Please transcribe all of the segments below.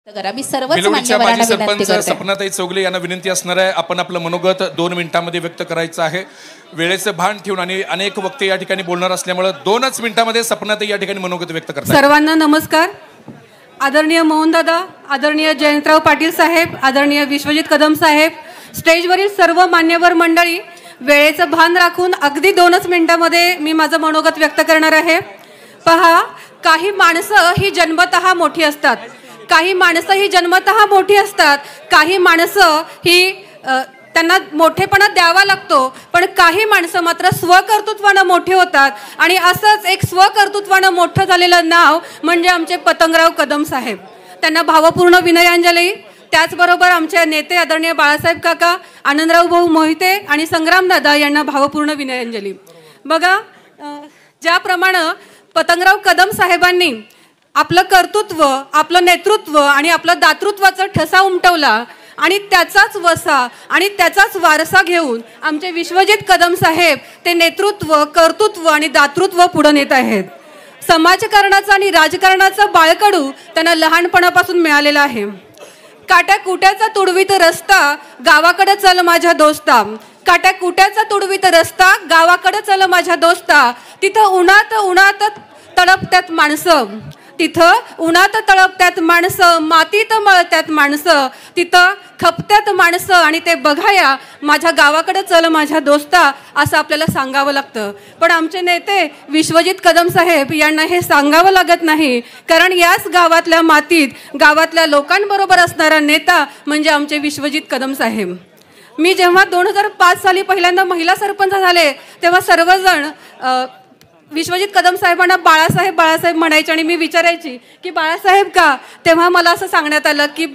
मी सर्वच मान्यवरांना विनंती करते. सपनाताई चौगले यांना विनंती असणार आहे, आपण आपलं मनोगत 2 मिनिटांमध्ये व्यक्त करायचं आहे. वेळेचं भान ठेवून आणि अनेक वक्ते या ठिकाणी बोलणार असल्यामुळे 2च मिनिटांमध्ये सपनाताई या ठिकाणी मनोगत व्यक्त करतात. सर्वांना नमस्कार. आदरणीय मोहनदादा, आदरणीय जयंतराव पाटील साहेब, आदरणीय विश्वजित कदम साहेब, स्टेजवरील सर्व मान्यवर मंडळी, वेळेचं भान राखून अगदी 2च मिनिटांमध्ये मी माझं मनोगत व्यक्त करणार आहे. पहा, काही माणसं ही जन्मतः मोठी असतात, काही माणसं ही जन्मतः मोठी असतात, काही माणसं ही त्यांना मोठेपणा द्यावा लागतो, पण काही माणसं मात्र स्वकर्तृत्वानं मोठे होतात. आणि असंच एक स्वकर्तृत्वानं मोठं झालेलं नाव म्हणजे आमचे पतंगराव कदम साहेब. त्यांना भावपूर्ण विनयांजली. त्याचबरोबर आमचे नेते आदरणीय बाळासाहेब काका, आनंदराव भाऊ मोहिते आणि संग्रामदादा यांना भावपूर्ण विनयांजली. बघा, ज्याप्रमाणे पतंगराव कदम साहेबांनी आपलं कर्तृत्व, आपलं नेतृत्व आणि आपलं दातृत्वाचा ठसा उमटवला आणि त्याचाच वसा आणि त्याचाच वारसा घेऊन आमचे विश्वजित कदम साहेब ते नेतृत्व, कर्तृत्व आणि दातृत्व पुढे नेत आहेत. समाजकारणाचा आणि राजकारणाचा बाळकडू त्यांना लहानपणापासून मिळालेला आहे. काट्या कुट्याचा तुडवीत रस्ता, गावाकडे चल माझ्या दोस्ता. काट्या कुट्याचा तुडवीत रस्ता, गावाकडे चल माझ्या दोस्ता. तिथं उन्हात उन्हात तळपत्यात माणसं, तिथं उन्हात तळपत्यात माणसं, मातीत मळत्यात माणसं, तिथं खपत्यात माणसं आणि ते बघाया माझ्या गावाकडे चल माझ्या दोस्ता, असं आपल्याला सांगावं लागतं. पण आमचे नेते विश्वजित कदम साहेब यांना हे सांगावं लागत नाही, कारण याच गावातल्या मातीत गावातल्या लोकांबरोबर असणारा नेता म्हणजे आमचे विश्वजित कदम साहेब. मी जेव्हा 2005 साली पहिल्यांदा महिला सरपंच झाले तेव्हा सर्वजण विश्वजित कदम साहेबांना बाळासाहेब बाळासाहेब म्हणायचे आणि मी विचारायची की बाळासाहेब का. तेव्हा मला असं सांगण्यात आलं की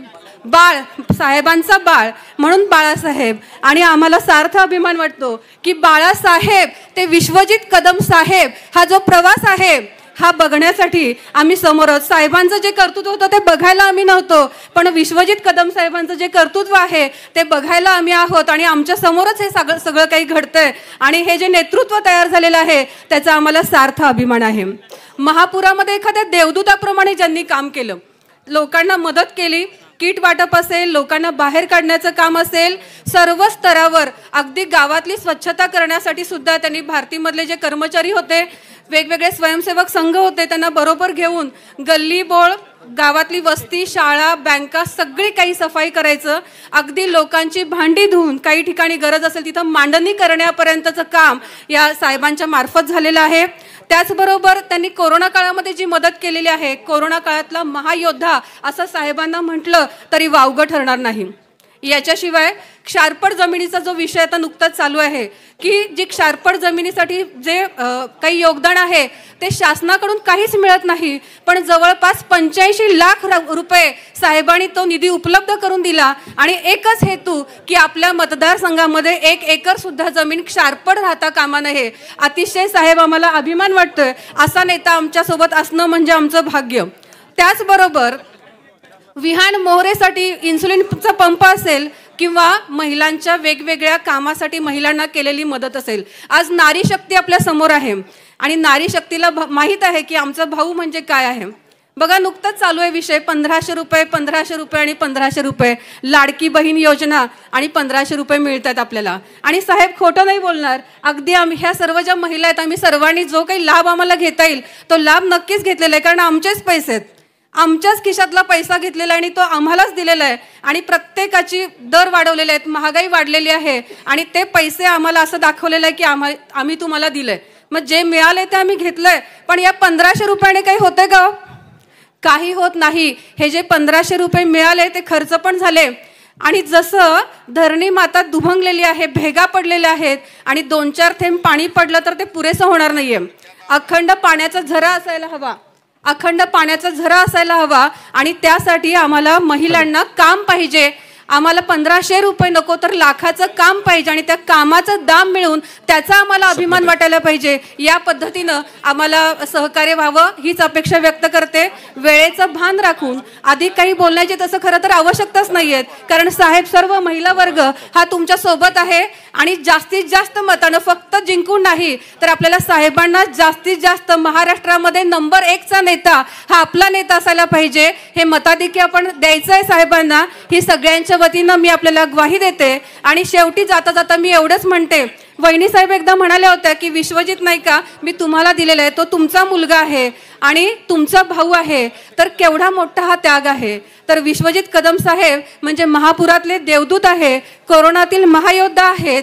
बाळ, साहेबांचा बाळ म्हणून बाळासाहेब. आणि आम्हाला सार्थ अभिमान वाटतो की बाळासाहेब ते विश्वजित कदम साहेब हा जो प्रवास आहे हा बघण्यासाठी आम्ही समोर आहोत. साहेबांचं जे कर्तृत्व होतं ते बघायला आम्ही नव्हतो, पण विश्वजित कदम साहेबांचं जे कर्तृत्व आहे ते बघायला आम्ही आहोत. आणि आमच्या समोरच हे सगळं काही घडतंय आणि हे जे नेतृत्व तयार झालेलं आहे त्याचा आम्हाला सार्थ अभिमान आहे. महापुरामध्ये एखाद्या देवदूताप्रमाणे ज्यांनी काम केलं, लोकांना मदत केली, किट वाटप असेल, लोकांना बाहेर काढण्याचं काम असेल, सर्व स्तरावर अगदी गावातली स्वच्छता करण्यासाठी सुद्धा त्यांनी भारतीमधले जे कर्मचारी होते, वेगवेगळे स्वयंसेवक संघ होते, त्यांना बरोबर घेऊन गल्ली बोळ, गावातली वस्ती, शाळा, बँका सगळी काही सफाई करायचं. अगदी लोकांची भांडी धुवून काही ठिकाणी गरज असेल तिथं मांडणी करण्यापर्यंतचं काम या साहेबांच्या मार्फत झालेलं आहे. त्याचबरोबर त्यांनी कोरोना काळामध्ये जी मदत केलेली आहे, कोरोना काळातला महायोद्धा असं साहेबांना म्हटलं तरी वावगं ठरणार नाही. याच्याशिवाय क्षारपड जमिनीचा जो विषय आता नुकताच चालू आहे की जी क्षारपड जमिनीसाठी जे काही योगदान आहे ते शासनाकडून काहीच मिळत नाही, पण जवळपास 85 लाख रुपये साहेबांनी तो निधी उपलब्ध करून दिला. आणि एकच हेतू की आपल्या मतदारसंघामध्ये 1 एकर सुद्धा जमीन क्षारपड राहता कामा नये. अतिशय साहेब आम्हाला अभिमान वाटतोय, असा नेता आमच्यासोबत असणं म्हणजे आमचं भाग्य. त्याचबरोबर विहान मोहरेसाठी इन्सुलिनचा पंप असेल किंवा महिलांच्या वेगवेगळ्या कामासाठी महिलांना केलेली मदत असेल. आज नारी शक्ती आपल्या समोर आहे आणि नारी शक्तीला माहीत आहे की आमचा भाऊ म्हणजे काय आहे. बघा, नुकताच चालू आहे विषय 1500 रुपये 1500 रुपये आणि 1500 रुपये, लाडकी बहीण योजना आणि 1500 रुपये मिळतात आपल्याला. आणि साहेब खोटं नाही बोलणार, अगदी आम्ही ह्या सर्व ज्या महिला आहेत आम्ही सर्वांनी जो काही लाभ आम्हाला घेता येईल तो लाभ नक्कीच घेतलेला आहे, कारण आमचेच पैसे आहेत, आमच्याच खिशातला पैसा घेतलेला आहे आणि तो आम्हालाच दिलेला आहे. आणि प्रत्येकाची दर वाढवलेले आहेत, महागाई वाढलेली आहे आणि ते पैसे आम्हाला असं दाखवलेलं आहे की आम्ही तुम्हाला दिलंय. मग जे मिळाले ते आम्ही घेतलंय, पण या 1500 रुपयाने काही होतंय का? काही होत नाही. हे जे 1500 रुपये मिळाले ते खर्च पण झाले आणि जसं धरणी माता दुभंगलेली आहे, भेगा पडलेल्या आहेत आणि 2-4 थेंब पाणी पडलं तर ते पुरेसं होणार नाहीये. अखंड पाण्याचा झरा असायला हवा, अखंड पाण्याचा झरा असायला हवा आणि त्यासाठी आम्हाला महिलांना काम पाहिजे. आम्हाला 1500 रुपये नको तर लाखाचं काम पाहिजे आणि त्या कामाचं दाम मिळून त्याचा आम्हाला अभिमान वाटायला पाहिजे. या पद्धतीनं आम्हाला सहकार्य व्हावं हीच अपेक्षा व्यक्त करते. वेळेचं भान राखून अधिक काही बोलण्याची तसं खरं तर आवश्यकताच नाहीये, कारण साहेब सर्व महिला वर्ग हा तुमच्या सोबत आहे आणि जास्तीत जास्त मतानं फक्त जिंकून नाही तर आपल्याला साहेबांना जास्तीत जास्त महाराष्ट्रामध्ये नंबर 1चा नेता हा आपला नेता असायला पाहिजे. हे मताधिक्य आपण द्यायचं आहे साहेबांना, ही सगळ्यांच्या वतीनं मी आपल्याला ग्वाही देते. आणि शेवटी जाता जाता मी एवढंच म्हणते, वहिनी साहेब एकदा म्हणाल्या होत्या की विश्वजित नाही का मी तुम्हाला दिलेला आहे, तो तुमचा मुलगा आहे आणि तुमचा भाऊ आहे, तर केवढा मोठा हा त्याग आहे. तर विश्वजित कदम साहेब म्हणजे महापुरातले देवदूत आहे, कोरोनातील महायोद्धा आहेत,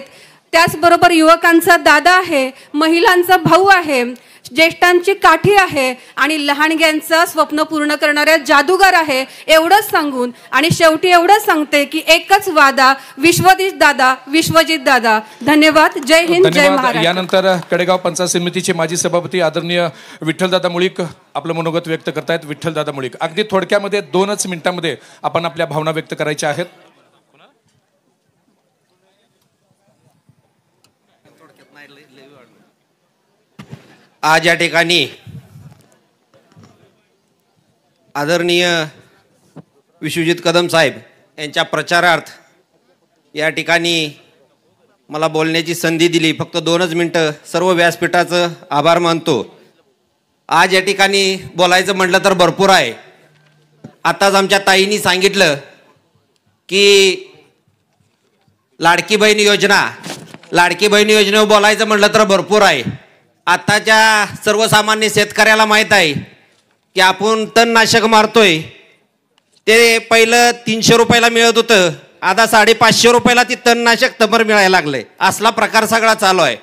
त्याचबरोबर युवकांचा दादा आहे, महिलांचा भाऊ आहे, ज्येष्ठांची काठी आहे आणि लहानग्यांचं स्वप्न पूर्ण करणाऱ्या जादूगार आहे. एवढंच सांगून आणि शेवटी एवढंच सांगते की एकच वादा, विश्वजित दादा. धन्यवाद. जय हिंद, जय महाराष्ट्र. यानंतर कडेगाव पंचायत समितीचे माजी सभापती आदरणीय विठ्ठलदादा मुळीक आपलं मनोगत व्यक्त करतायत. विठ्ठलदादा मुळीक, अगदी थोडक्यामध्ये 2च मिनिटांमध्ये आपण आपल्या भावना व्यक्त करायच्या आहेत. आज या ठिकाणी आदरणीय विश्वजित कदम साहेब यांच्या प्रचारार्थ या ठिकाणी मला बोलण्याची संधी दिली. फक्त 2च मिनटं. सर्व व्यासपीठाचं आभार मानतो. आज या ठिकाणी बोलायचं म्हटलं तर भरपूर आहे. आताच आमच्या ताईंनी सांगितलं की लाडकी बहीण योजनेवर बोलायचं म्हटलं तर भरपूर आहे. आताच्या सर्वसामान्य शेतकऱ्याला माहीत आहे की आपण तणनाशक मारतोय ते पहिलं 300 रुपयाला मिळत होतं, आता 550 रुपयाला ती तणनाशक तबर मिळायला लागले. असला प्रकार सगळा चालू आहे.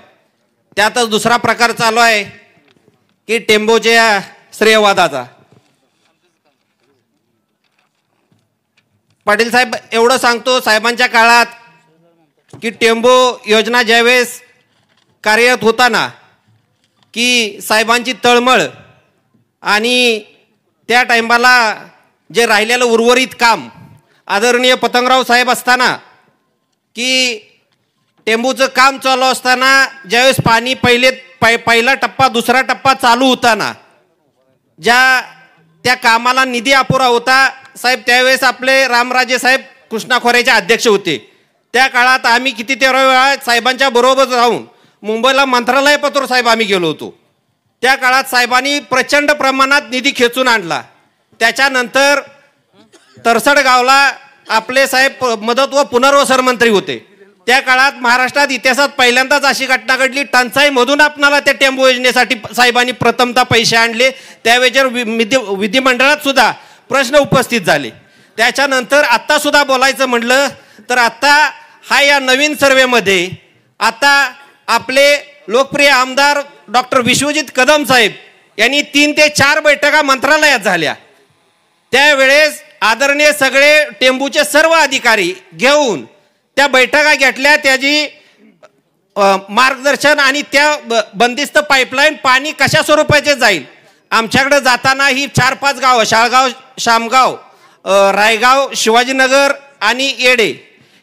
त्यातच दुसरा प्रकार चालू आहे की टेम्पोच्या श्रेयवादाचा. पाटील साहेब एवढं सांगतो, साहेबांच्या काळात की टेम्पो योजना ज्यावेळेस कार्यरत होताना की साहेबांची तळमळ आणि त्या टाइमाला जे राहिलेलं उर्वरित काम आदरणीय पतंगराव साहेब असताना की टेम्पोचं काम चालू असताना ज्यावेळेस पाणी पहिला टप्पा दुसरा टप्पा चालू होताना त्या कामाला निधी अपुरा होता साहेब, त्यावेळेस आपले रामराजे साहेब कृष्णा खोऱ्याचे अध्यक्ष होते. त्या काळात आम्ही कितीतरी वेळा साहेबांच्या बरोबर राहून मुंबईला मंत्रालय पत्र साहेब आम्ही गेलो होतो. त्या काळात साहेबांनी प्रचंड प्रमाणात निधी खेचून आणला. त्याच्यानंतर तरसड गावला आपले साहेब मदत व पुनर्वसन मंत्री होते. त्या काळात महाराष्ट्रात इतिहासात पहिल्यांदाच अशी घटना घडली, टंचाईमधून आपणाला त्या टेम्पो योजनेसाठी साहेबांनी प्रथमतः पैसे आणले. त्यावेळेवर विधिमंडळात सुद्धा प्रश्न उपस्थित झाले. त्याच्यानंतर आत्ता सुद्धा बोलायचं म्हटलं तर आत्ता हा या नवीन सर्वेमध्ये आता आपले लोकप्रिय आमदार डॉक्टर विश्वजित कदम साहेब यांनी 3 ते 4 बैठका मंत्रालयात झाल्या. त्यावेळेस आदरणीय सगळे टेम्पोचे सर्व अधिकारी घेऊन त्या बैठका घेतल्या. त्याची मार्गदर्शन आणि त्या बंदिस्त पाईपलाईन पाणी कशा स्वरूपाचे जाईल. आमच्याकडे जाताना ही 4-5 गावं, शाळगाव, शामगाव, रायगाव, शिवाजीनगर आणि येडे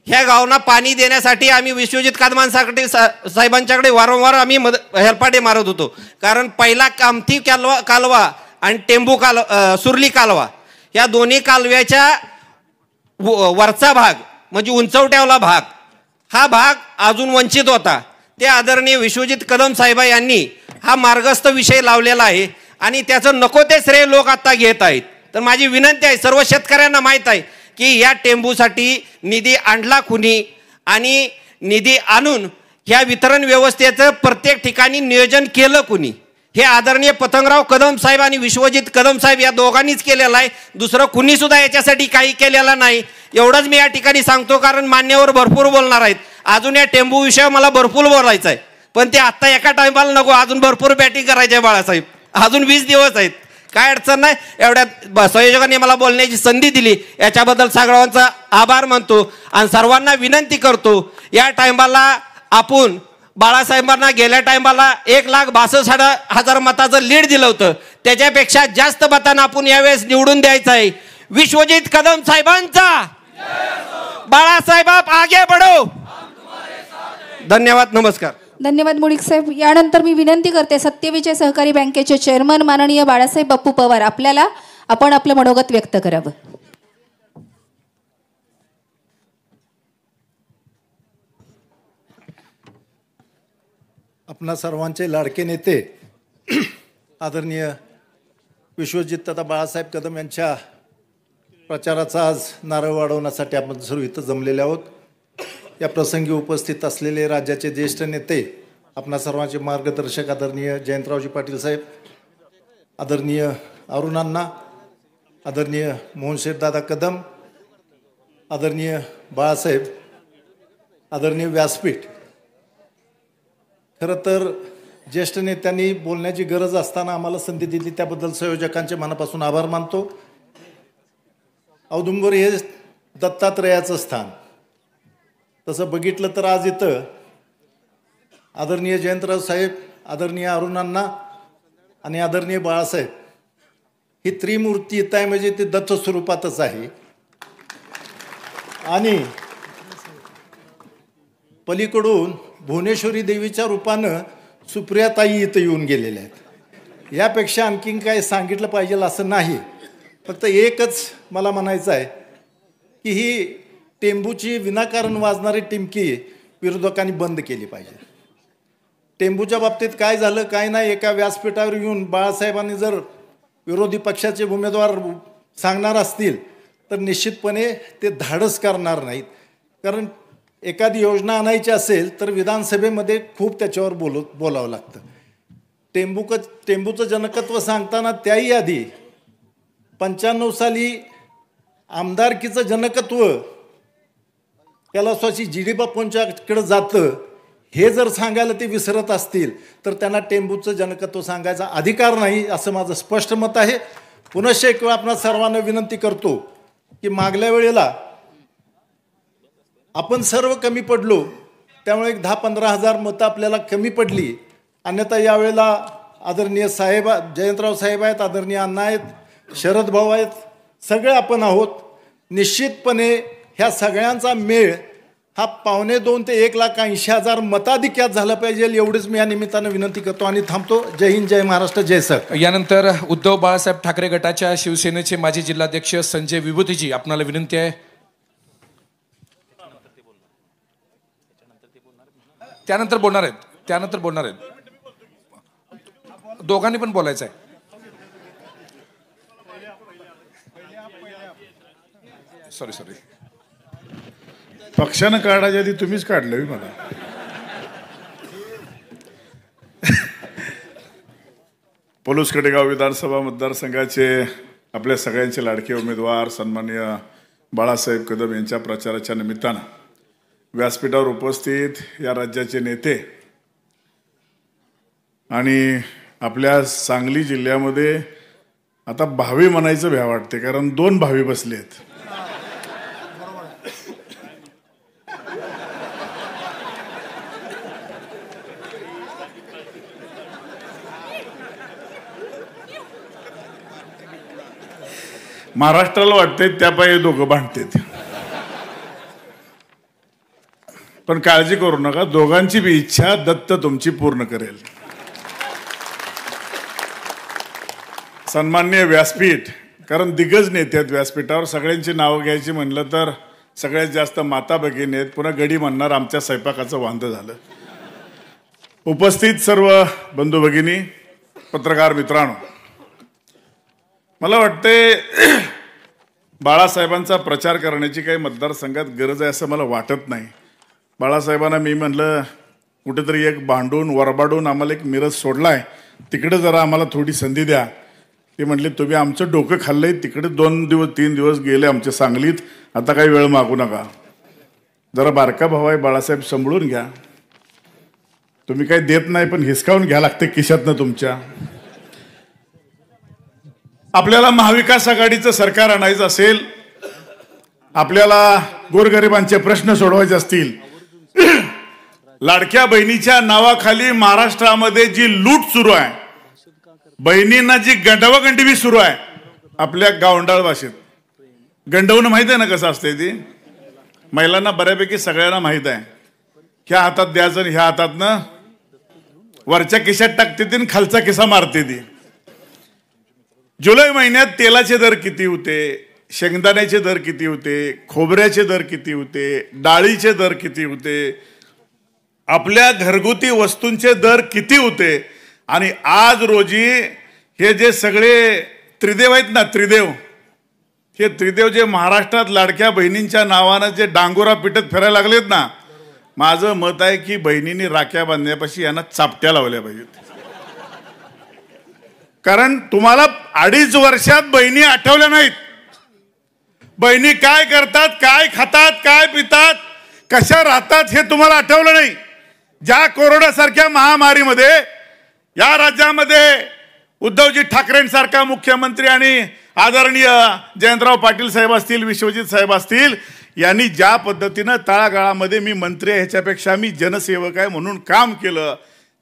ह्या गावांना पाणी देण्यासाठी आम्ही विश्वजित कदमांसाठी साहेबांच्याकडे वारंवार आम्ही हेलपाटे मारत होतो. कारण पहिला कामठी कालवा आणि टेम्पो सुरली कालवा या दोन्ही कालव्याच्या वरचा भाग म्हणजे उंचवट्यावला भाग, हा भाग अजून वंचित होता. ते आदरणीय विश्वजित कदम साहेब यांनी हा मार्गस्थ विषय लावलेला आहे आणि त्याचं नको ते श्रेय लोक आता घेत आहेत. तर माझी विनंती आहे, सर्व शेतकऱ्यांना माहीत आहे की या टेम्पोसाठी निधी आणला कुणी आणि निधी आणून ह्या वितरण व्यवस्थेचं प्रत्येक ठिकाणी नियोजन केलं कुणी. हे आदरणीय पतंगराव कदम साहेब आणि विश्वजित कदम साहेब या दोघांनीच केलेलं आहे. दुसरं कुणी सुद्धा याच्यासाठी काही केलेलं नाही. एवढंच मी या ठिकाणी सांगतो, कारण मान्यवर भरपूर बोलणार आहेत. अजून या टेम्पो विषयावर मला भरपूर बोलायचं आहे, पण ते आत्ता एका टायमाला नको, अजून भरपूर बॅटिंग करायची आहे बाळासाहेब. अजून 20 दिवस आहेत, काय अडचण नाही. एवढ्यात संयोजकांनी मला बोलण्याची संधी दिली, याच्याबद्दल सगळ्यांचा आभार मानतो आणि सर्वांना विनंती करतो, या टायमाला आपण बाळासाहेबांना गेल्या टायमाला 1,62,000 मताचं लीड दिलं होतं, त्याच्यापेक्षा जास्त मतांना आपण यावेळेस निवडून द्यायचं आहे. विश्वजित कदम साहेबांचा बाळासाहेब आप आगे बढ़ो. धन्यवाद. नमस्कार. धन्यवाद मुळीक साहेब. यानंतर मी विनंती करते सत्यविजय सहकारी बँकेचे चेअरमन माननीय बाळासाहेब बाप्पू पवार आपण आपलं मनोगत व्यक्त करावं. आपणा सर्वांचे लाडके नेते आदरणीय विश्वजित दादा बाळासाहेब कदम यांच्या प्रचाराचा आज नारळ वाढवण्यासाठी आपण सर्व इथं जमलेले आहोत. या प्रसंगी उपस्थित असलेले राज्याचे ज्येष्ठ नेते आपणा सर्वांचे मार्गदर्शक आदरणीय जयंतरावजी पाटील साहेब, आदरणीय अरुणांना, आदरणीय मोहनशेठदादा कदम, आदरणीय बाळासाहेब, आदरणीय व्यासपीठ. खरं तर ज्येष्ठ नेत्यांनी बोलण्याची गरज असताना आम्हाला संधी दिली त्याबद्दल संयोजकांचे मनापासून आभार मानतो. औदुंबर हे दत्तात्रयाचं स्थान. तसं बघितलं तर आज इथं आदरणीय जयंतराव साहेब, आदरणीय अरुणांना आणि आदरणीय बाळासाहेब ही त्रिमूर्ती इथं आहे म्हणजे ती दत्त स्वरूपातच आहे. आणि पलीकडून भुवनेश्वरी देवीच्या रूपानं सुप्रियाताई इथं येऊन गेलेल्या आहेत. यापेक्षा आणखीन काय सांगितलं पाहिजे असं नाही. फक्त एकच मला म्हणायचं आहे की ही टेंबूची विनाकारण वाजणारी टिमकी विरोधकांनी बंद केली पाहिजे. टेंबूच्या बाबतीत काय झालं काय नाही एका व्यासपीठावर येऊन बाळासाहेबांनी जर विरोधी पक्षाचे उमेदवार सांगणार असतील तर निश्चितपणे ते धाडस करणार नाहीत. कारण एखादी योजना आणायची असेल तर विधानसभेमध्ये खूप त्याच्यावर बोलावं लागतं. टेंबूचं जनकत्व सांगताना त्याही आधी 95 साली आमदारकीचं जनकत्व कैलासवासी जी डी बापूंच्याकडे जातं हे जर सांगायला ते विसरत असतील तर त्यांना टेंबूचं जनकत्व सांगायचा अधिकार नाही असं माझं स्पष्ट मत आहे. पुनश्च एक वेळ आपण सर्वांना विनंती करतो की मागल्या वेळेला आपण सर्व कमी पडलो त्यामुळे एक 10-15 हजार मतं आपल्याला कमी पडली. अन्यथा यावेळेला आदरणीय साहेब जयंतराव साहेब आहेत, आदरणीय अण्णा आहेत, शरद भाऊ आहेत, सगळे आपण आहोत. निश्चितपणे ह्या सगळ्यांचा मेळ हा 2.25 ते 1,80,000 मताधिक्यात झाला पाहिजे एवढीच मी या निमित्तानं विनंती करतो आणि थांबतो. जय हिंद, जय महाराष्ट्र, जय सर. यानंतर उद्धव बाळासाहेब ठाकरे गटाच्या शिवसेनेचे माजी जिल्हाध्यक्ष संजय विभूतीजी आपणाला विनंती आहे. त्यानंतर बोलणार आहेत. दोघांनी पण बोलायचं आहे. सॉरी पक्षानं काढायच्या आधी तुम्हीच काढलं मला. पलूस कडेगाव विधानसभा मतदारसंघाचे आपल्या सगळ्यांचे लाडके उमेदवार सन्माननीय बाळासाहेब कदम यांच्या प्रचाराच्या निमित्तानं व्यासपीठावर उपस्थित या राज्याचे नेते आणि आपल्या सांगली जिल्ह्यामध्ये आता भावी म्हणायचं भ्या वाटते कारण 2 भावी बसले आहेत. महाराष्ट्राला वाटते त्यापायी दोघं भांडतात. पण काळजी करू नका, दोघांची बी इच्छा दत्त तुमची पूर्ण करेल. सन्माननीय व्यासपीठ, कारण दिग्गज नेते आहेत व्यासपीठावर. सगळ्यांची नावं घ्यायची म्हणलं तर सगळ्यात जास्त माता भगिनी आहेत. पुन्हा गडी म्हणणार आमच्या स्वयंपाकाचं वांद झालं. उपस्थित सर्व बंधू भगिनी, पत्रकार मित्रांनो, मला वाटते बाळासाहेबांचा प्रचार करण्याची काही मतदारसंघात गरज आहे असं मला वाटत नाही. बाळासाहेबांना मी म्हणलं कुठेतरी एक भांडून वरबाडून आम्हाला एक मिरज सोडलाय, तिकडे जरा आम्हाला थोडी संधी द्या. ते म्हणले तुम्ही आमचं डोकं खाल्लंय, तिकडे 2-3 दिवस गेले आमच्या सांगलीत, आता काही वेळ मागू नका. जरा बारका भाऊ आहे बाळासाहेब, सांभाळून घ्या. तुम्ही काही देत नाही पण हिसकावून घ्या लागते खिशातनं तुमच्या. आपल्याला महाविकास आघाडीचं सरकार आणायचं असेल, आपल्याला गोरगरिबांचे प्रश्न सोडवायचे असतील, लाडक्या बहिणीच्या नावाखाली महाराष्ट्रामध्ये जी लूट सुरू आहे, बहिणींना जी गंडवागंडवी सुरू आहे आपल्या गावंडाळ भाषेत, गंडवणं माहिती आहे ना कसं असते ती. महिलांना बऱ्यापैकी सगळ्यांना माहीत आहे, ह्या हातात द्यायचं आणि ह्या हातातनं वरच्या खिशात टाकते ती आणि खालचा खिसा मारते ती. जुलै महिन्यात तेलाचे दर किती होते, शेंगदाण्याचे दर किती होते, खोबऱ्याचे दर किती होते, डाळीचे दर किती होते, आपल्या घरगुती वस्तूंचे दर किती होते, आणि आज रोजी हे जे सगळे त्रिदेव आहेत ना, त्रिदेव, हे त्रिदेव जे महाराष्ट्रात लाडक्या बहिणींच्या नावानं जे डांगोरा पिटत फिरायला लागलेत ना, माझं मत आहे की बहिणींनी राख्या बांधण्यापाशी यांना चापट्या लावल्या पाहिजेत. कारण तुम्हाला 2.5 वर्षात बहिणी आठवल्या नाहीत. बहिणी काय करतात, काय खातात, काय पितात, कशा राहतात हे तुम्हाला आठवलं नाही. ज्या कोरोनासारख्या महामारीमध्ये या राज्यामध्ये उद्धवजी ठाकरेंसारखा मुख्यमंत्री आणि आदरणीय जयंतराव पाटील साहेब असतील, विश्वजित साहेब असतील, यांनी ज्या पद्धतीनं तळागाळामध्ये मी मंत्री आहे ह्याच्यापेक्षा मी जनसेवक आहे म्हणून काम केलं,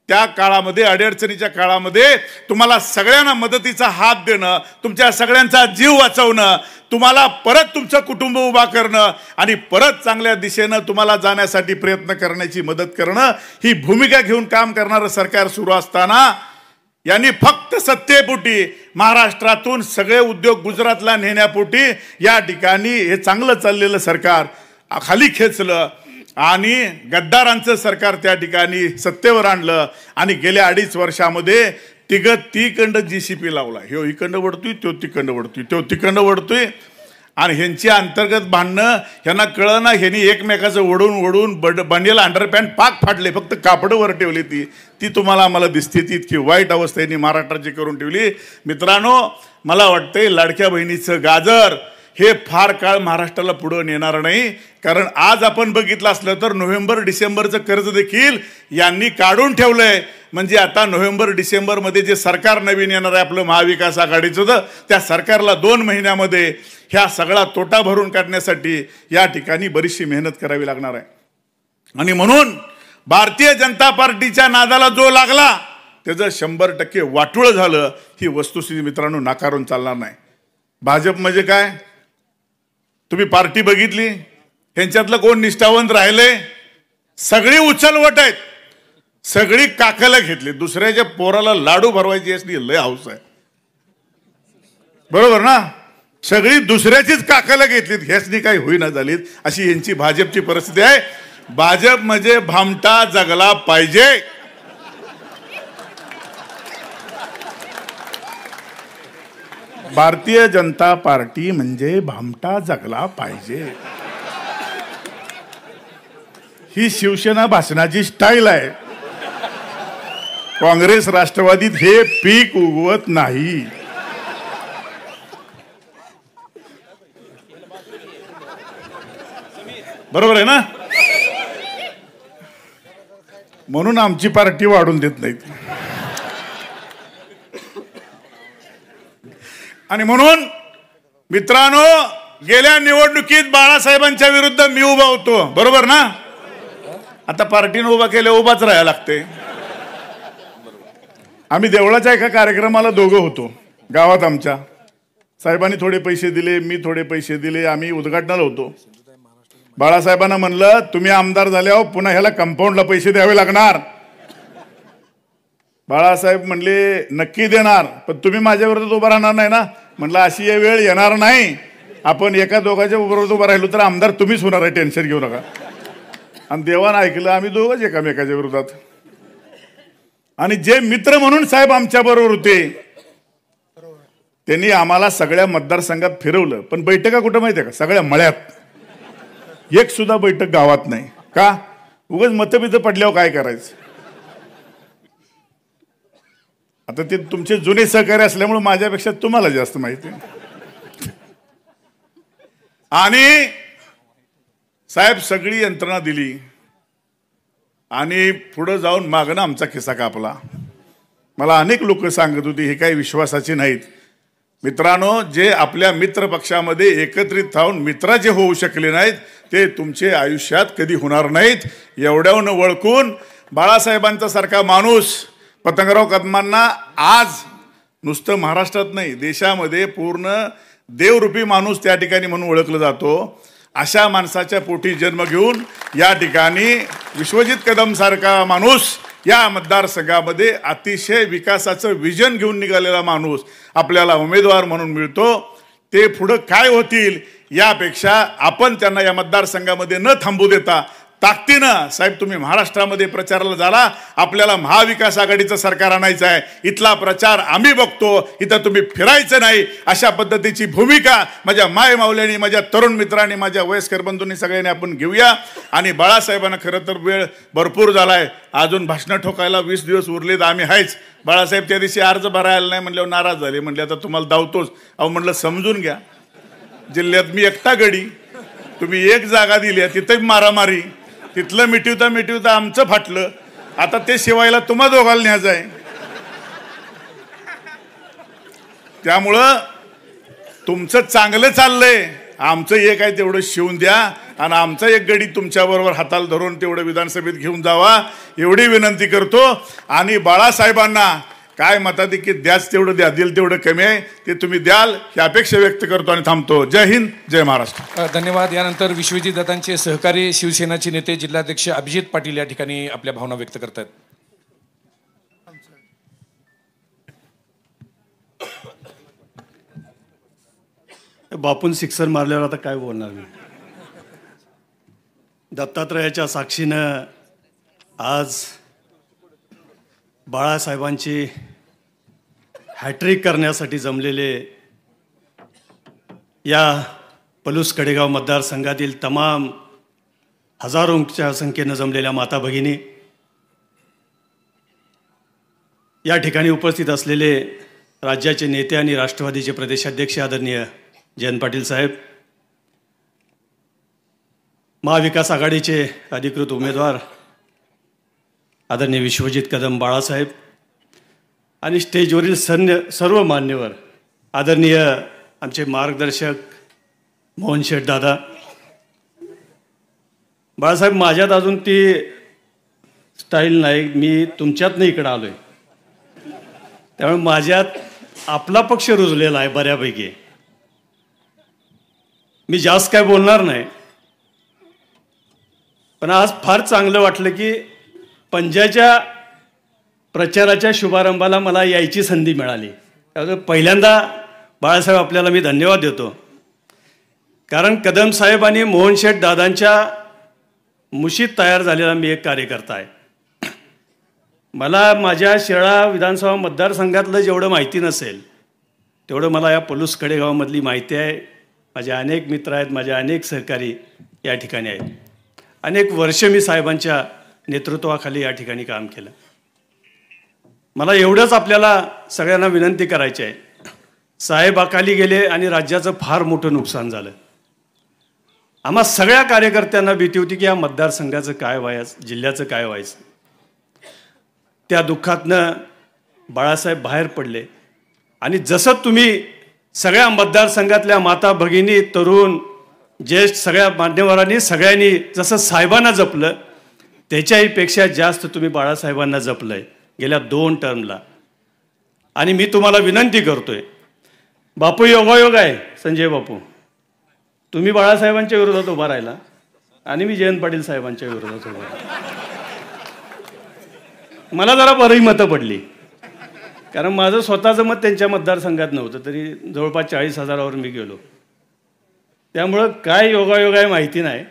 त्या काळामध्ये अडचणीच्या काळामध्ये तुम्हाला सगळ्यांना मदतीचा हात देणं, तुमच्या सगळ्यांचा जीव वाचवणं, तुम्हाला परत तुमचं कुटुंब उभा करणं आणि परत चांगल्या दिशेनं तुम्हाला जाण्यासाठी प्रयत्न करण्याची मदत करणं, ही भूमिका घेऊन काम करणारं सरकार सुरू असताना यांनी फक्त सत्तेपोटी महाराष्ट्रातून सगळे उद्योग गुजरातला नेण्यापोटी या ठिकाणी हे चांगलं चाललेलं सरकार खाली खेचलं आणि गद्दारांचं सरकार त्या ठिकाणी सत्तेवर आणलं. आणि गेल्या 2.5 वर्षामध्ये तिघंड जीसीपी लावला. ह्यो इकडं वडतोय, तो तिकडं वडतोय, तो तिकडं वडतोय, आणि ह्यांची अंतर्गत भांडणं ह्यांना कळलं ना. ह्यांनी एकमेकाचं ओढून बंडेला अंडरपॅन्ट पाक फाटले, फक्त कापडं वर ठेवली ती तुम्हाला आम्हाला दिसते. ती इतकी वाईट अवस्था यांनी महाराष्ट्राची करून ठेवली. मित्रांनो, मला वाटतंय लाडक्या बहिणीचं गाजर हे फार काळ महाराष्ट्राला पुढं नेणार नाही. कारण आज आपण बघितलं असलं तर नोव्हेंबर डिसेंबरचं कर्ज देखील यांनी काढून ठेवलंय. म्हणजे आता नोव्हेंबर डिसेंबरमध्ये जे सरकार नवीन येणार आहे आपलं महाविकास आघाडीचं, त्या सरकारला 2 महिन्यामध्ये ह्या सगळा तोटा भरून काढण्यासाठी या ठिकाणी बरीचशी मेहनत करावी लागणार आहे. आणि म्हणून भारतीय जनता पार्टीच्या नादाला जो लागला त्याचं 100% वाटोळं झालं. ही वस्तुस्थिती मित्रांनो नाकारून चालणार नाही. भाजप म्हणजे काय, तुम्ही पार्टी बघितली, ह्यांच्यातलं कोण निष्ठावंत राहिले, सगळी उचलवट आहेत, सगळी काकलं घेतली. दुसऱ्याच्या पोराला लाडू भरवायची असली लय हौस आहे, बरोबर ना. सगळी दुसऱ्याचीच काकलं घेतलीत, ह्याचनी काही होईना झालीत, अशी यांची भाजपची परिस्थिती आहे. भाजप म्हणजे भामटा जगला पाहिजे. भारतीय जनता पार्टी म्हणजे भामटा जगला पाहिजे. ही शिवसेना भाषणाची स्टाईल आहे. काँग्रेस राष्ट्रवादीत हे पीक उगवत नाही. बरोबर आहे ना. म्हणून आमची पार्टी वाढून देत नाहीत. आणि म्हणून मित्रांनो, गेल्या निवडणुकीत बाळासाहेबांच्या विरुद्ध मी उभा होतो, बरोबर ना. आता पार्टीनं उभा केल्या उभाच राहायला लागते. आम्ही देवळाच्या एका कार्यक्रमाला दोघं होतो गावात. आमच्या साहेबांनी थोडे पैसे दिले, मी थोडे पैसे दिले, आम्ही उद्घाटनाला होतो. बाळासाहेबांना म्हणलं तुम्ही आमदार झाल्यावर पुन्हा ह्याला कंपाऊंडला पैसे द्यावे लागणार. बाळासाहेब म्हणले नक्की देणार, पण तुम्ही माझ्या विरोधात उभा राहणार नाही ना. म्हटलं अशी वेळ येणार नाही, आपण एका दोघांच्या विरोधात उभा राहिलो तर आमदार तुम्हीच होणार आहे, टेन्शन घेऊ नका. आणि देवानं ऐकलं, आम्ही दोघंच एकामेकाच्या विरोधात. आणि जे मित्र म्हणून साहेब आमच्या बरोबर होते त्यांनी आम्हाला सगळ्या मतदारसंघात फिरवलं. पण बैठका कुठं माहितीये का, सगळ्या मळ्यात. एक सुद्धा बैठक गावात नाही. का, उगाच मतभेद पडल्यावर काय करायचं. आता ते तुमचे जुने सहकारी असल्यामुळे माझ्यापेक्षा तुम्हाला जास्त माहिती आहे. आणि साहेब सगळी यंत्रणा दिली आणि पुढे जाऊन मागणं आमचा खिसा कापला. मला अनेक लोक सांगत होती हे काही विश्वासाचे नाहीत. मित्रांनो, जे आपल्या मित्र पक्षामध्ये एकत्रित राहून मित्राचे होऊ शकले नाहीत ते तुमचे आयुष्यात कधी होणार नाहीत. एवढ्याहून वळकून बाळासाहेबांचा सारखा माणूस पतंगराव कदमांना आज नुसतं महाराष्ट्रात नाही देशामध्ये पूर्ण देवरूपी माणूस त्या ठिकाणी म्हणून ओळखलं जातो. अशा माणसाच्या पोटी जन्म घेऊन या ठिकाणी विश्वजित कदम सारखा माणूस या मतदारसंघामध्ये अतिशय विकासाचं विजन घेऊन निघालेला माणूस आपल्याला उमेदवार म्हणून मिळतो. ते पुढं काय होतील यापेक्षा आपण त्यांना या मतदारसंघामध्ये न थांबू देता ताकदीनं साहेब तुम्ही महाराष्ट्रामध्ये प्रचाराला झाला, आपल्याला महाविकास आघाडीचं सरकार आणायचं आहे, इथला प्रचार आम्ही बघतो, इथं तुम्ही फिरायचं नाही, अशा पद्धतीची भूमिका माझ्या माय माऊल्यांनी, माझ्या तरुण मित्रांनी, माझ्या वयस्कर बंधूंनी सगळ्यांनी आपण घेऊया. आणि बाळासाहेबांना खरं तर वेळ भरपूर झाला आहे, अजून भाषणं ठोकायला 20 दिवस उरले तर आम्ही आहेच. बाळासाहेब त्या दिवशी अर्ज भरायला नाही म्हणल्यावर नाराज झाले, म्हणले आता तुम्हाला धावतोच. अहो म्हणलं समजून घ्या, जिल्ह्यात मी एकटा गडी, तुम्ही एक जागा दिली आहे तिथं मारामारी, तिथलं मिटवता आमचं फाटलं, आता ते शिवायला तुम्हा दोघाला न्यायचं आहे. त्यामुळं तुमचं चांगलं चाललंय, आमचं एक आहे तेवढं शिवून द्या आणि आमचा एक गडी तुमच्याबरोबर हाताला धरून तेवढं विधानसभेत घेऊन जावा एवढी विनंती करतो. आणि बाळासाहेबांना काय मताधिक्य द्याच तेवढं द्या, दिल तेवढं कमी आहे, ते तुम्ही द्याल ही अपेक्षा व्यक्त करतो आणि थांबतो. जय हिंद, जय महाराष्ट्र. धन्यवाद. यानंतर विश्वजित दादांचे सहकारी शिवसेनाचे नेते जिल्हाध्यक्ष अभिजित पाटील या ठिकाणी आपल्या भावना व्यक्त करतात. बापून सिक्सर मारल्यावर आता काय बोलणार मी. दत्तात्रयाच्या साक्षीनं आज बाळासाहेबांची हॅट्रिक करण्यासाठी जमलेले या पलूस कडेगाव मतदारसंघातील तमाम हजारोंच्या संख्येनं जमलेल्या माता भगिनी, या ठिकाणी उपस्थित असलेले राज्याचे नेते आणि राष्ट्रवादीचे प्रदेशाध्यक्ष आदरणीय जयंत पाटील साहेब, महाविकास आघाडीचे अधिकृत उमेदवार आदरणीय विश्वजित कदम बाळासाहेब आणि स्टेजवरील सर्व मान्यवर, आदरणीय आमचे मार्गदर्शक मोहन शेठ दादा. बाळासाहेब, माझ्यात अजून ती स्टाईल नाही, मी तुमच्यातनं इकडं आलो आहे, त्यामुळे माझ्यात आपला पक्ष रुजलेला आहे बऱ्यापैकी. मी जास्त काय बोलणार नाही, पण आज फार चांगलं वाटलं की पंजाच्या प्रचाराच्या शुभारंभाला मला यायची संधी मिळाली. त्यामुळे पहिल्यांदा बाळासाहेब आपल्याला मी धन्यवाद देतो, कारण कदम साहेब आणि मोहन शेठ दादांच्या मुशीत तयार झालेला मी एक कार्यकर्ता आहे. मला माझ्या शिराळा विधानसभा मतदारसंघातलं जेवढं माहिती नसेल तेवढं मला या पलूस कडेगावामधली माहिती आहे. माझे अनेक मित्र आहेत, माझे अनेक सहकारी या ठिकाणी आहेत. अनेक वर्ष मी साहेबांच्या नेतृत्वाखाली या ठिकाणी काम केलं. मला एवढंच आपल्याला सगळ्यांना विनंती करायची आहे, साहेब अकाली गेले आणि राज्याचं फार मोठं नुकसान झालं. आम्हा सगळ्या कार्यकर्त्यांना भीती होती की या मतदारसंघाचं काय व्हायचं, जिल्ह्याचं काय व्हायचं. त्या दुःखातनं बाळासाहेब बाहेर पडले आणि जसं तुम्ही सगळ्या मतदारसंघातल्या माता भगिनी, तरुण, ज्येष्ठ सगळ्या मान्यवरांनी सगळ्यांनी जसं साहेबांना जपलं त्याच्याही पेक्षा जास्त तुम्ही बाळासाहेबांना जपलं आहे गेल्या 2 टर्मला. आणि मी तुम्हाला विनंती करतोय, बापू योगायोग आहे संजय बापू, तुम्ही बाळासाहेबांच्या विरोधात उभा राहिला आणि मी जयंत पाटील साहेबांच्या विरोधात उभा राहिला. मला जरा बरी मतं पडली, कारण माझं स्वतःचं मत त्यांच्या मतदारसंघात नव्हतं, तरी जवळपास 40,000वर मी गेलो. त्यामुळं काय योगायोग आहे माहिती नाही.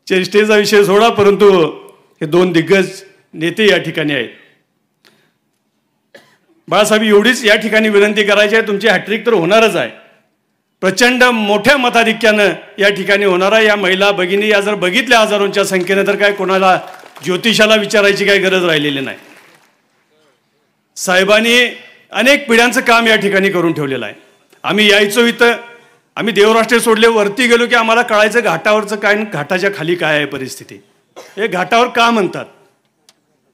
चेष्टेचा विषय सोडा, परंतु हे 2 दिग्गज नेते या ठिकाणी आहेत. बाळासाहेब, एवढीच या ठिकाणी विनंती करायची आहे, तुमची हॅट्रिक तर होणारच आहे, प्रचंड मोठ्या मताधिक्यानं या ठिकाणी होणार आहे. या महिला भगिनी या जर बघितल्या हजारोंच्या संख्येनं तर काय कोणाला ज्योतिषाला विचारायची काही गरज राहिलेली नाही. साहेबांनी अनेक पिढ्यांचं काम या ठिकाणी करून ठेवलेलं आहे. आम्ही यायचो इथं, आम्ही देवराष्ट्रे सोडले, वरती गेलो की आम्हाला कळायचं घाटावरचं काय, घाटाच्या खाली काय आहे परिस्थिती. हे घाटावर का म्हणतात,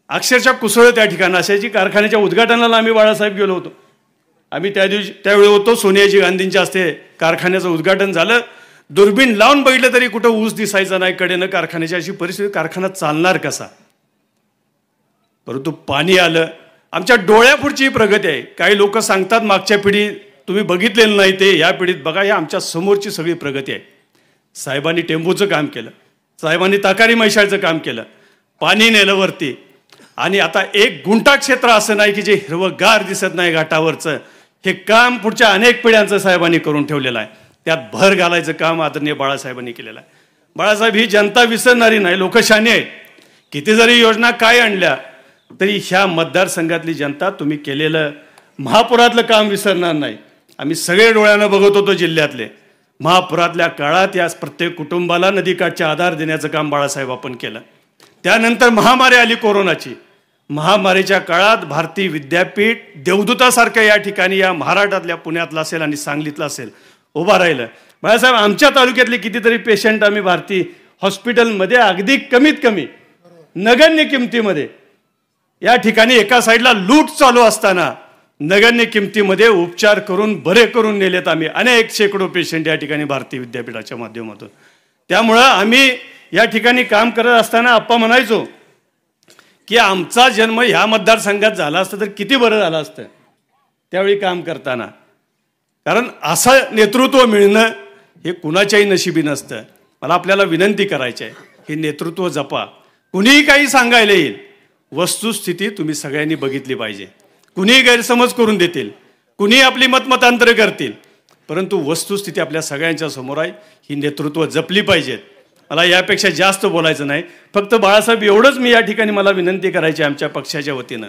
अक्षरशः कुसळ त्या ठिकाणी असायची. कारखान्याच्या उद्घाटनाला आम्ही बाळासाहेब गेलो होतो. आम्ही त्यावेळी होतो, सोनियाजी गांधींच्या हस्ते कारखान्याचं उद्घाटन झालं. दुर्बीण लावून बघितलं तरी कुठं ऊस दिसायचा नाही कडेनं कारखान्याची. अशी परिस्थिती, कारखाना चालणार कसा. परंतु पाणी आलं. आमच्या डोळ्यापुढची प्रगती आहे. काही लोक सांगतात मागच्या पिढी तुम्ही बघितलेलं नाही ते या पिढीत बघा. या आमच्या समोरची सगळी प्रगती आहे. साहेबांनी टेंबूचं काम केलं, साहेबांनी ताकारी मैशाळचं काम केलं, पाणी नेलं वरती, आणि आता एक गुंठा क्षेत्र असं नाही की जे हिरवंगार दिसत नाही घाटावरचं. हे काम पुढच्या अनेक पिढ्यांचं साहेबांनी करून ठेवलेलं आहे. त्यात भर घालायचं काम आदरणीय बाळासाहेबांनी केलेलं आहे. बाळासाहेब ही जनता विसरणारी नाही, लोकशाही आहे. किती जरी योजना काय आणल्या तरी ह्या मतदारसंघातली जनता तुम्ही केलेलं महापुरातलं काम विसरणार नाही. आम्ही सगळे डोळ्यानं बघत होतो जिल्ह्यातले. महापुरातल्या काळात या प्रत्येक कुटुंबाला नदीकाठच्या आधार देण्याचं काम बाळासाहेब आपण केलं. त्यानंतर महामारी आली कोरोनाची. महामारीच्या काळात भारती विद्यापीठ देवदूतासारख्या या ठिकाणी या महाराष्ट्रातल्या पुण्यातलं असेल आणि सांगलीतलं असेल उभा राहिलं. बाळासाहेब आमच्या तालुक्यातले कितीतरी पेशंट आम्ही भारती हॉस्पिटलमध्ये अगदी कमीत कमी नगण्य किमतीमध्ये या ठिकाणी एका साईडला लूट चालू असताना नगण्य किमतीमध्ये उपचार करून बरे करून नेलेत आम्ही अनेक शेकडो पेशंट या ठिकाणी भारती विद्यापीठाच्या माध्यमातून. त्यामुळं आम्ही या ठिकाणी काम करत असताना आप्पा म्हणायचो की आमचा जन्म ह्या मतदारसंघात झाला असता तर किती बरं झालं असतं त्यावेळी काम करताना. कारण असं नेतृत्व मिळणं हे कुणाच्याही नशिबी नसतं. मला आपल्याला विनंती करायची आहे, हे नेतृत्व जपा. कुणीही काही सांगायला येईल, वस्तुस्थिती तुम्ही सगळ्यांनी बघितली पाहिजे. कुणीही गैरसमज करून देतील, कुणीही आपली मतमतांतरे करतील, परंतु वस्तुस्थिती आपल्या सगळ्यांच्या समोर आहे. ही नेतृत्व जपली पाहिजेत. मला यापेक्षा जास्त बोलायचं नाही. फक्त बाळासाहेब एवढंच मी या ठिकाणी मला विनंती करायची आमच्या पक्षाच्या वतीनं.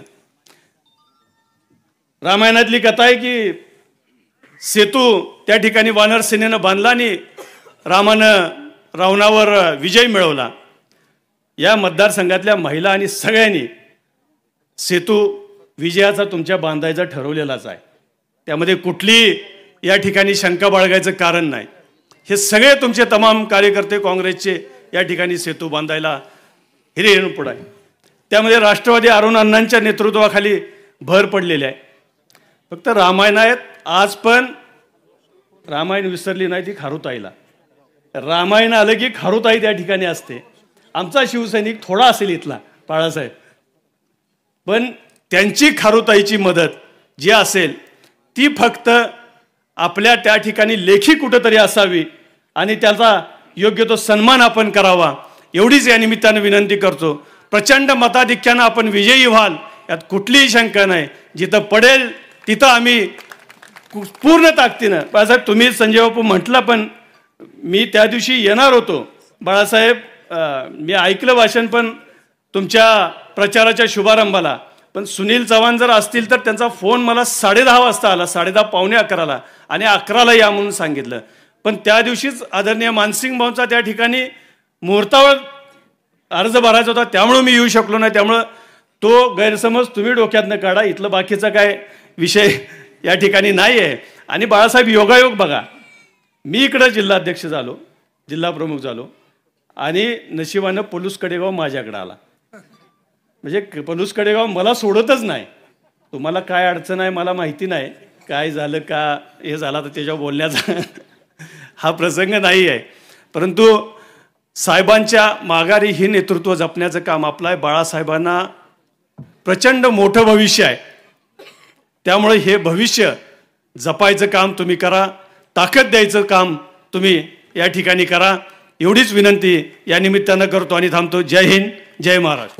रामायणातली कथा आहे की सेतू त्या ठिकाणी वानर सेनेनं बांधला आणि रामानं रावणावर विजय मिळवला. या मतदारसंघातल्या महिला आणि सगळ्यांनी सेतू विजयाचा तुमच्या बांधायचा ठरवलेलाच आहे. त्यामध्ये कुठली या ठिकाणी शंका बाळगायचं कारण नाही. हे सगळे तुमचे तमाम कार्यकर्ते काँग्रेसचे या ठिकाणी सेतू बांधायला हिरे पुढे आहे. त्यामध्ये राष्ट्रवादी अरुण अण्णांच्या नेतृत्वाखाली भर पडलेली आहे. फक्त रामायणात आज पण रामायण विसरली नाही ती खारुताईला. रामायण आलं की खारुताई त्या ठिकाणी असते. आमचा शिवसैनिक थोडा असेल इथला बाळासाहेब, पण त्यांची खारुताईची मदत जी असेल ती फक्त आपल्या त्या ठिकाणी लेखी कुठंतरी असावी आणि त्याचा योग्य तो सन्मान आपण करावा, एवढीच या निमित्तानं विनंती करतो. प्रचंड मताधिक्यानं आपण विजयी व्हाल यात कुठलीही शंका नाही. जिथं पडेल तिथं आम्ही पूर्ण ताकदीनं. बाळासाहेब तुम्ही संजय बापू म्हटलं, पण मी त्या दिवशी येणार होतो. बाळासाहेब मी ऐकलं भाषण पण तुमच्या प्रचाराच्या शुभारंभाला, पण सुनील चव्हाण जर असतील तर त्यांचा फोन मला 10:30 वाजता आला, 10:30 पावणे 11ला, आणि 11ला या म्हणून सांगितलं. पण त्या दिवशीच आदरणीय मानसिंग भाऊंचा त्या ठिकाणी मुहूर्तावर अर्ज भरायचा होता, त्यामुळं मी येऊ शकलो नाही. त्यामुळं तो गैरसमज तुम्ही डोक्यातनं काढा. इथलं बाकीचा काय विषय या ठिकाणी नाही आहे. आणि बाळासाहेब योगायोग बघा, मी इकडं जिल्हाध्यक्ष झालो, जिल्हा प्रमुख झालो, आणि नशिबानं पलूस कडेगाव माझ्याकडे आला. म्हणजे पलूस कडेगाव मला सोडतच नाही. तुम्हाला काय अडचण आहे मला माहिती नाही, काय झालं का हे झालं तर त्याच्यावर बोलण्याचा हा प्रसंग नाही आहे. परंतु साहेबांच्या माघारी हे नेतृत्व जपण्याचं काम आपलं आहे. बाळासाहेबांना प्रचंड मोठं भविष्य आहे. त्यामुळे हे भविष्य जपायचं काम तुम्ही करा, ताकद द्यायचं काम तुम्ही या ठिकाणी करा, एवढीच विनंती या निमित्तानं करतो आणि थांबतो. जय हिंद, जय महाराष्ट्र.